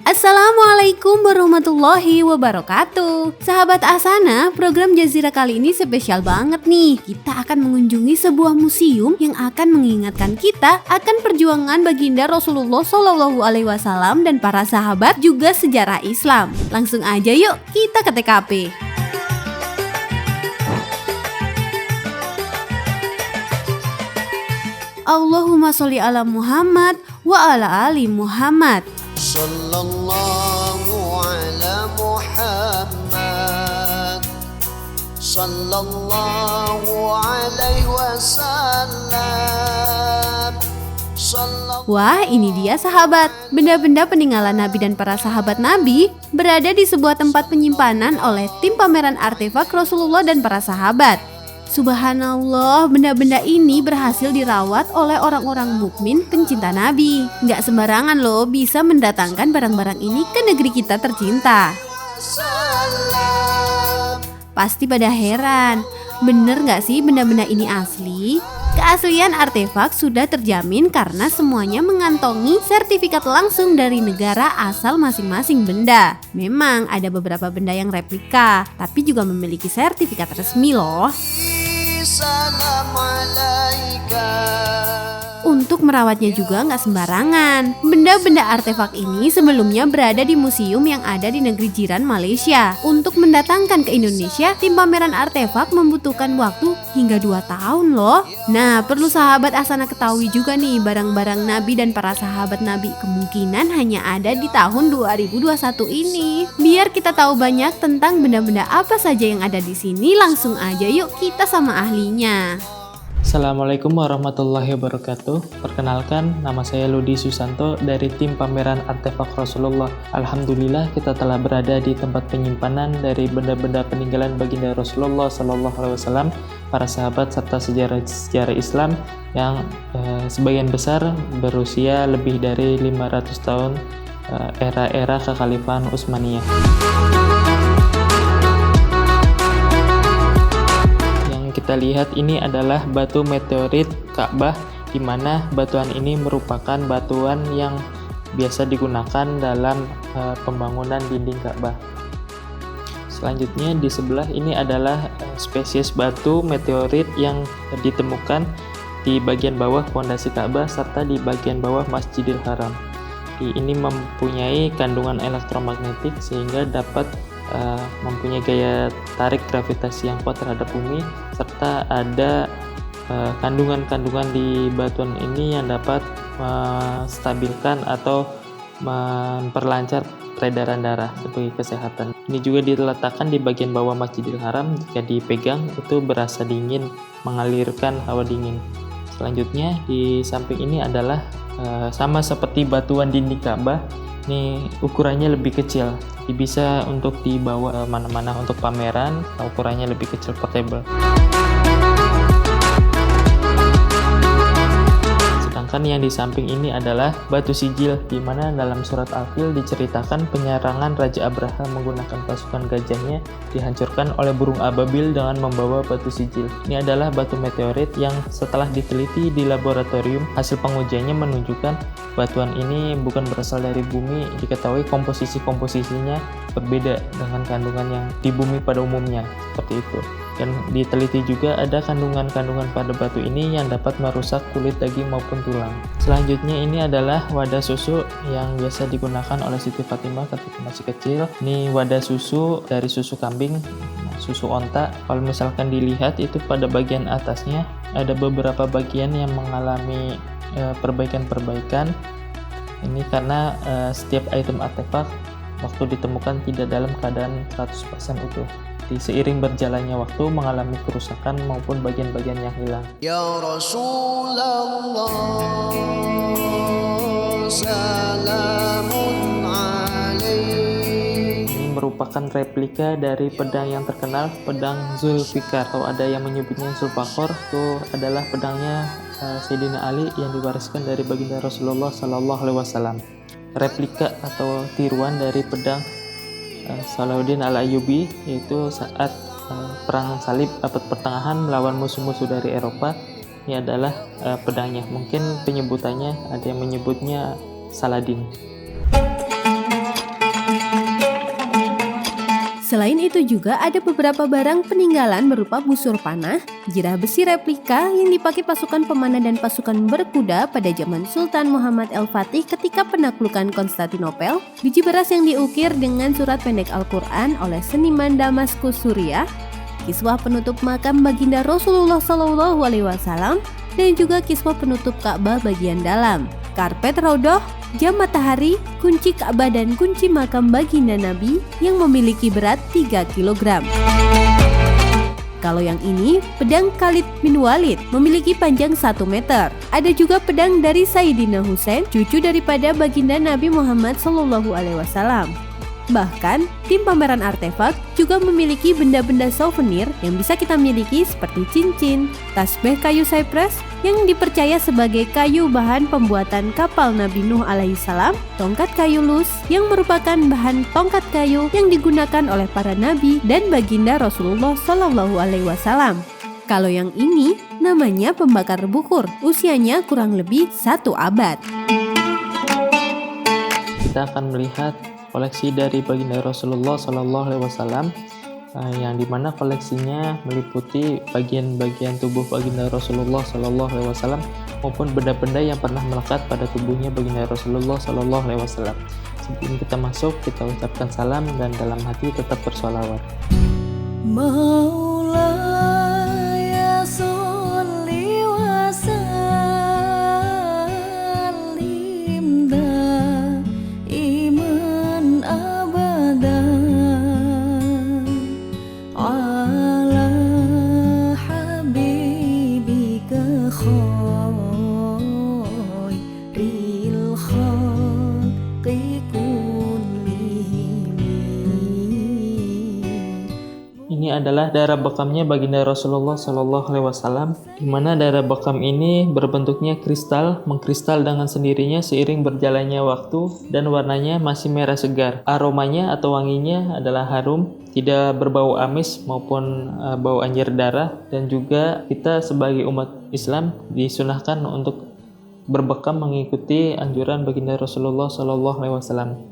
Assalamualaikum warahmatullahi wabarakatuh. Sahabat Asana, program Jazira kali ini spesial banget nih. Kita akan mengunjungi sebuah museum yang akan mengingatkan kita akan perjuangan baginda Rasulullah SAW dan para sahabat, juga sejarah Islam. Langsung aja yuk kita ke TKP. Allahumma sholli ala Muhammad wa ala ali Muhammad. Sallallahu ala Muhammad Sallallahu alaihi wasallam. Wah, ini dia sahabat. Benda-benda peninggalan Nabi dan para sahabat Nabi berada di sebuah tempat penyimpanan oleh tim pameran artefak Rasulullah dan para sahabat. Subhanallah, benda-benda ini berhasil dirawat oleh orang-orang mukmin pencinta Nabi. Nggak sembarangan loh bisa mendatangkan barang-barang ini ke negeri kita tercinta. Pasti pada heran, bener nggak sih benda-benda ini asli? Keaslian artefak sudah terjamin karena semuanya mengantongi sertifikat langsung dari negara asal masing-masing benda. Memang ada beberapa benda yang replika, tapi juga memiliki sertifikat resmi loh. Salam alaika. Untuk merawatnya juga nggak sembarangan. Benda-benda artefak ini sebelumnya berada di museum yang ada di negeri jiran Malaysia. Untuk mendatangkan ke Indonesia, tim pameran artefak membutuhkan waktu hingga 2 tahun loh. Nah, perlu sahabat Asana ketahui juga nih, barang-barang Nabi dan para sahabat Nabi kemungkinan hanya ada di tahun 2021 ini. Biar kita tahu banyak tentang benda-benda apa saja yang ada di sini, langsung aja yuk kita sama ahlinya. Assalamualaikum warahmatullahi wabarakatuh. Perkenalkan, nama saya Ludi Susanto dari tim pameran artefak Rasulullah. Alhamdulillah kita telah berada di tempat penyimpanan dari benda-benda peninggalan baginda Rasulullah SAW, para sahabat serta sejarah Islam yang sebagian besar berusia lebih dari 500 tahun, era-era kekhalifahan Utsmaniyah. Kita lihat ini adalah batu meteorit Ka'bah, di mana batuan ini merupakan batuan yang biasa digunakan dalam pembangunan dinding Ka'bah. Selanjutnya di sebelah ini adalah spesies batu meteorit yang ditemukan di bagian bawah fondasi Ka'bah serta di bagian bawah Masjidil Haram. Ini mempunyai kandungan elektromagnetik sehingga dapat mempunyai gaya tarik gravitasi yang kuat terhadap bumi, serta ada kandungan-kandungan di batuan ini yang dapat menstabilkan atau memperlancar peredaran darah sebagai kesehatan. Ini juga diletakkan di bagian bawah Masjidil Haram. Jika dipegang itu berasa dingin, mengalirkan hawa dingin. Selanjutnya di samping ini adalah sama seperti batuan dinding Ka'bah. Ini ukurannya lebih kecil, bisa untuk dibawa mana-mana untuk pameran. Ukurannya lebih kecil, portable. Sedangkan yang di samping ini adalah batu sijil, di mana dalam surat Al-Fil diceritakan penyerangan Raja Abraha menggunakan pasukan gajahnya dihancurkan oleh burung ababil dengan membawa batu sijil. Ini adalah batu meteorit yang setelah diteliti di laboratorium, hasil pengujiannya menunjukkan batuan ini bukan berasal dari bumi. Diketahui komposisinya berbeda dengan kandungan yang di bumi pada umumnya, seperti itu. Dan diteliti juga ada kandungan-kandungan pada batu ini yang dapat merusak kulit daging maupun tulang. Selanjutnya ini adalah wadah susu yang biasa digunakan oleh Siti Fatimah ketika masih kecil. Ini wadah susu dari susu kambing, susu onta. Kalau misalkan dilihat itu pada bagian atasnya ada beberapa bagian yang mengalami perbaikan-perbaikan. Ini karena setiap item artefak waktu ditemukan tidak dalam keadaan 100% utuh. Seiring berjalannya waktu mengalami kerusakan maupun bagian-bagian yang hilang. Ya Rasulullah, salamun alaik. Ini merupakan replika dari pedang yang terkenal, pedang Zulfikar, atau ada yang menyebutnya Zulfaqar. Itu adalah pedangnya Sayyidina Ali yang diwariskan dari baginda Rasulullah SAW. Replika atau tiruan dari pedang Salahuddin Al-Ayyubi, yaitu saat perang salib abad pertengahan melawan musuh-musuh dari Eropa. Ini adalah pedangnya. Mungkin penyebutannya ada yang menyebutnya Saladin. Selain itu juga ada beberapa barang peninggalan berupa busur panah, jirah besi replika yang dipakai pasukan pemanah dan pasukan berkuda pada zaman Sultan Muhammad El-Fatih ketika penaklukan Konstantinopel, biji beras yang diukir dengan surat pendek Al-Quran oleh seniman Damaskus Suriah, kiswah penutup makam baginda Rasulullah SAW, dan juga kiswah penutup Ka'bah bagian dalam, karpet Raudhah, jam matahari, kunci Ka'bah dan kunci makam baginda Nabi yang memiliki berat 3 kg. Kalau yang ini, pedang Khalid bin Walid memiliki panjang 1 meter. Ada juga pedang dari Sayyidina Husain, cucu daripada baginda Nabi Muhammad SAW. Bahkan, tim pameran artefak juga memiliki benda-benda souvenir yang bisa kita miliki seperti cincin, tasbih kayu cypress yang dipercaya sebagai kayu bahan pembuatan kapal Nabi Nuh alaihissalam, tongkat kayu lus yang merupakan bahan tongkat kayu yang digunakan oleh para nabi dan baginda Rasulullah SAW. Kalau yang ini namanya pembakar bukur, usianya kurang lebih 1 abad. Kita akan melihat koleksi dari baginda Rasulullah SAW, yang dimana koleksinya meliputi bagian-bagian tubuh baginda Rasulullah SAW maupun benda-benda yang pernah melekat pada tubuhnya baginda Rasulullah SAW. Sebelum kita masuk, kita ucapkan salam dan dalam hati tetap bersolawat. Maulaya sholli wa sallim daiman abadan ala habibika khairil khalqi kullihim. Ini adalah darah bekamnya baginda Rasulullah SAW, di mana darah bekam ini berbentuknya kristal, mengkristal dengan sendirinya seiring berjalannya waktu dan warnanya masih merah segar. Aromanya atau wanginya adalah harum, tidak berbau amis maupun bau anjir darah, dan juga kita sebagai umat Islam disunahkan untuk berbekam mengikuti anjuran baginda Rasulullah SAW.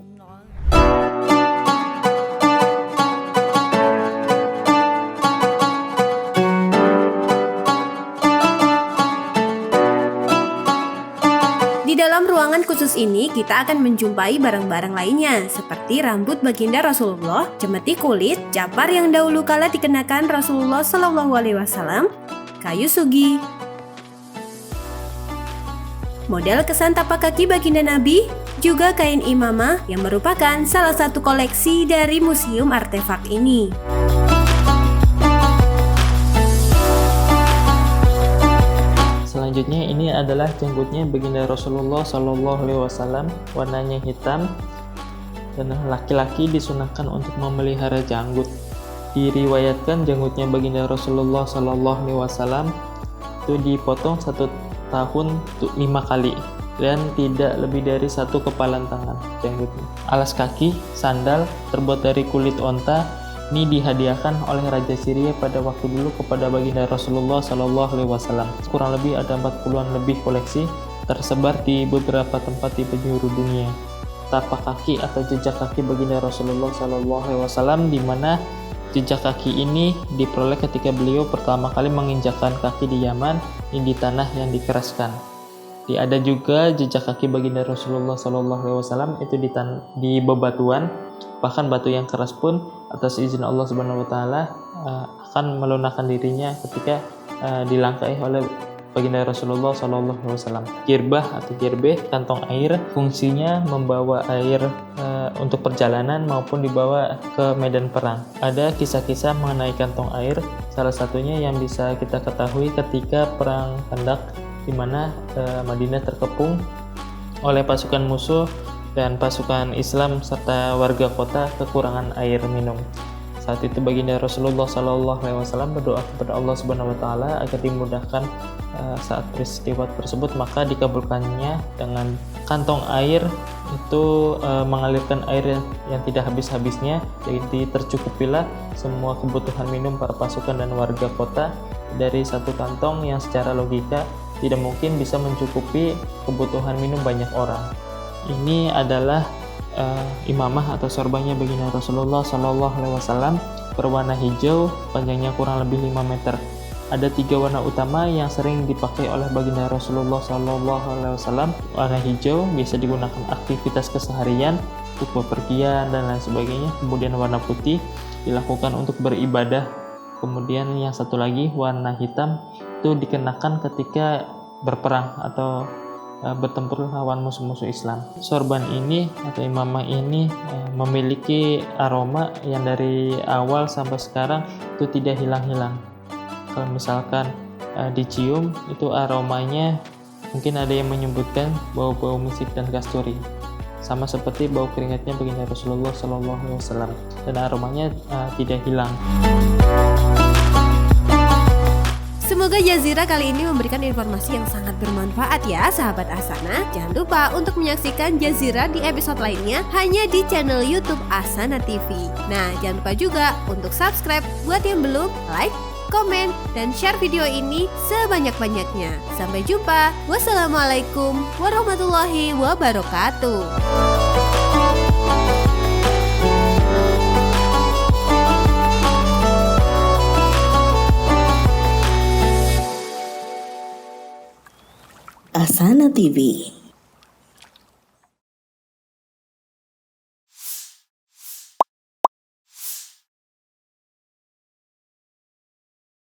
Di dalam ruangan khusus ini kita akan menjumpai barang-barang lainnya seperti rambut baginda Rasulullah, cemeti kulit, japar yang dahulu kala dikenakan Rasulullah SAW, kayu sugi, model kesan tapak kaki baginda Nabi, juga kain imamah yang merupakan salah satu koleksi dari museum artefak ini. Selanjutnya ini adalah janggutnya baginda Rasulullah SAW, warnanya hitam, dan laki-laki disunahkan untuk memelihara janggut. Diriwayatkan janggutnya baginda Rasulullah SAW itu dipotong 1 tahun 5 kali dan tidak lebih dari 1 kepalan tangan janggutnya. Alas kaki, sandal terbuat dari kulit onta. Ini dihadiahkan oleh Raja Syria pada waktu dulu kepada baginda Rasulullah SAW. Kurang lebih ada 40-an lebih koleksi tersebar di beberapa tempat di penjuru dunia. Tapak kaki atau jejak kaki baginda Rasulullah SAW, di mana jejak kaki ini diperoleh ketika beliau pertama kali menginjakkan kaki di Yaman, di tanah yang dikeraskan. Ada juga jejak kaki baginda Rasulullah SAW itu di bebatuan, bahkan batu yang keras pun atas izin Allah Subhanahu wa taala akan melunakkan dirinya ketika dilangkahi oleh baginda Rasulullah SAW. Jirbah atau jirbeh, kantong air, fungsinya membawa air untuk perjalanan maupun dibawa ke medan perang. Ada kisah-kisah mengenai kantong air, salah satunya yang bisa kita ketahui ketika perang Khandaq, di mana Madinah terkepung oleh pasukan musuh dan pasukan Islam serta warga kota kekurangan air minum. Saat itu baginda Rasulullah SAW berdoa kepada Allah Subhanahu wa taala agar dimudahkan saat peristiwa tersebut, maka dikabulkannya dengan kantong air itu mengalirkan air yang tidak habis-habisnya. Jadi tercukupilah semua kebutuhan minum para pasukan dan warga kota dari satu kantong yang secara logika tidak mungkin bisa mencukupi kebutuhan minum banyak orang. Ini adalah imamah atau sorbannya baginda Rasulullah Shallallahu Alaihi Wasallam berwarna hijau, panjangnya kurang lebih 5 meter. Ada 3 warna utama yang sering dipakai oleh baginda Rasulullah Shallallahu Alaihi Wasallam. Warna hijau biasa digunakan aktivitas keseharian, untuk bepergian dan lain sebagainya. Kemudian warna putih dilakukan untuk beribadah. Kemudian yang satu lagi warna hitam itu dikenakan ketika berperang atau bertempur lawan musuh-musuh Islam. Sorban ini atau imamah ini memiliki aroma yang dari awal sampai sekarang itu tidak hilang-hilang. Kalau misalkan dicium itu aromanya mungkin ada yang menyebutkan bau-bau misik dan kasturi, sama seperti bau keringatnya baginda Rasulullah Shallallahu Alaihi Wasallam, dan aromanya tidak hilang. Semoga Jazira kali ini memberikan informasi yang sangat bermanfaat ya sahabat Asana. Jangan lupa untuk menyaksikan Jazira di episode lainnya hanya di channel YouTube Asana TV. Nah, jangan lupa juga untuk subscribe buat yang belum, like, komen, dan share video ini sebanyak-banyaknya. Sampai jumpa. Wassalamualaikum warahmatullahi wabarakatuh. Asana TV.